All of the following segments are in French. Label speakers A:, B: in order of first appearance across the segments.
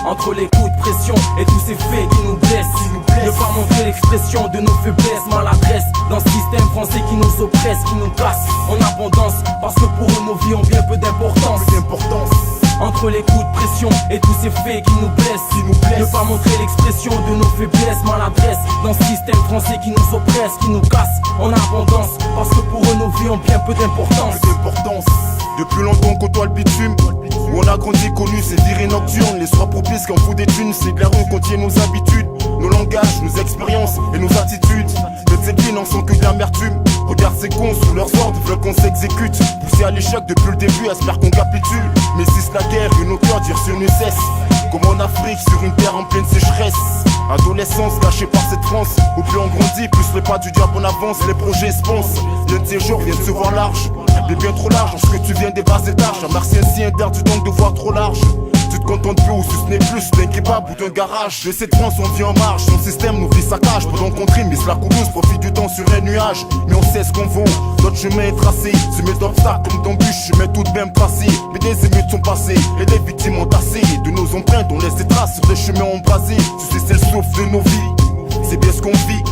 A: Entre les coups de pression et tous ces faits qui nous blessent, ne pas montrer l'expression de nos faiblesses, maladresse dans ce système français qui nous oppresse, qui nous casse en abondance, parce que pour eux nos vies ont bien peu d'importance. Entre les coups de pression et tous ces faits qui nous blessent, ne pas montrer l'expression de nos faiblesses, maladresse dans ce système français qui nous oppresse, qui nous casse en abondance, parce que pour eux nos vies ont bien peu d'importance.
B: Depuis longtemps on côtoie le bitume, où on a grandi connu ces virées nocturnes, les soirs propices qu'on fout des thunes, c'est que la rue contient nos habitudes, nos langages, nos expériences et nos attitudes. De ces vies n'en sont que de l'amertume. Regarde ces cons sous leurs ordres, veulent qu'on s'exécute. Poussés à l'échec depuis le début, espèrent qu'on capitule. Mais si c'est la guerre et nos cœurs durent sur une cesse, comme en Afrique sur une terre en pleine sécheresse. Adolescence gâchée par cette France, où plus on grandit, plus les pas du diable on avance, les projets se pensent. L'un de ces jours vient de se voir large, mais bien trop large, lorsque tu viens des bas étages. Un martien si interdit donc de voir trop large. Tu te contentes peu ou si ce n'est plus d'un kebab ou d'un garage. De cette France on vit en marche, son système nous vit sa cage. Pendant qu'on trime, mais la coulouse profite du temps sur un nuage. Mais on sait ce qu'on vaut, notre chemin est tracé. Semé d'obstacles comme d'embûches, chemin tout de même tracé. Mais des émeutes sont passées, et des victimes ont tassé. De nos empreintes on laisse des traces sur des chemins embrasés. Tu sais c'est le souffle de nos vies, c'est bien ce qu'on vit.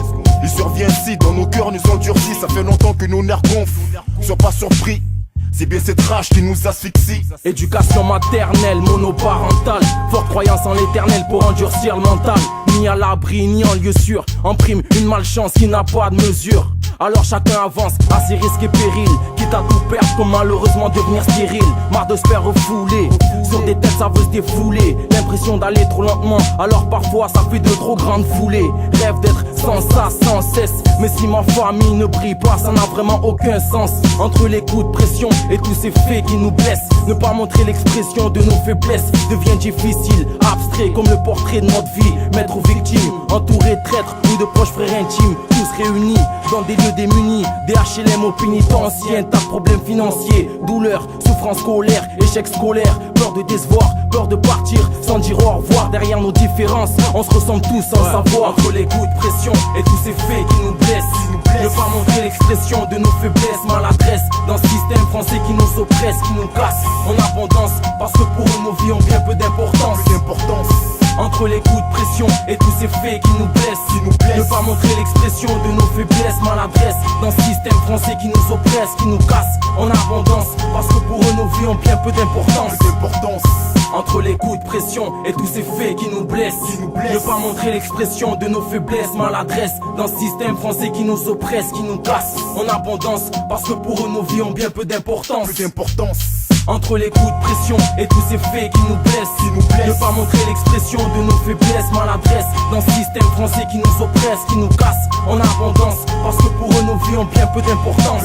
B: Il survient ainsi, dans nos cœurs nous endurcis. Ça fait longtemps que nos nerfs gonflent, sois pas surpris. C'est bien cette rage qui nous asphyxie.
A: Éducation maternelle, monoparentale, forte croyance en l'éternel pour endurcir le mental. Ni à l'abri, ni en lieu sûr, en prime une malchance qui n'a pas de mesure. Alors chacun avance à ses risques et périls, quitte à tout perdre comme malheureusement devenir stérile. Marre de se faire refouler, sur des têtes ça veut se défouler. L'impression d'aller trop lentement, alors parfois ça fait de trop grandes foulées. Rêve d'être sans ça, sans cesse, mais si ma famille ne brille pas, ça n'a vraiment aucun sens. Entre les coups de pression et tous ces faits qui nous blessent, ne pas montrer l'expression de nos faiblesses devient difficile, abstrait comme le portrait de notre vie. Maître ou victime, entouré de traîtres ou de proches frères intimes, tous réunis dans des lieux démunis, des HLM au pénitencier, tas de problèmes financiers, douleur, souffrance scolaire, échec scolaire, peur de décevoir, peur de partir sans dire au revoir. Derrière nos différences, on se ressemble tous sans savoir. Entre les coups de pression et tous ces faits qui nous blessent, ne pas montrer l'expression de nos faiblesses, maladresse dans ce système français qui nous oppresse, qui nous casse en abondance, parce que pour eux nos vies ont bien peu d'importance. Entre les coups de pression et tous ces faits qui nous blessent, ne pas montrer l'expression de nos faiblesses, maladresse dans ce système français qui nous oppresse, qui nous casse en abondance, parce que pour eux nos vies ont bien peu d'importance. Entre les coups de pression et tous ces faits qui nous blessent, ne pas montrer l'expression de nos faiblesses, maladresse dans ce système français qui nous oppresse, qui nous casse en abondance, parce que pour eux nos vies ont bien peu d'importance. Entre les coups de pression et tous ces faits qui nous blessent, ne pas montrer l'expression de nos faiblesses, maladresse dans ce système français qui nous oppresse, qui nous casse en abondance, parce que pour eux nos vies ont bien peu d'importance.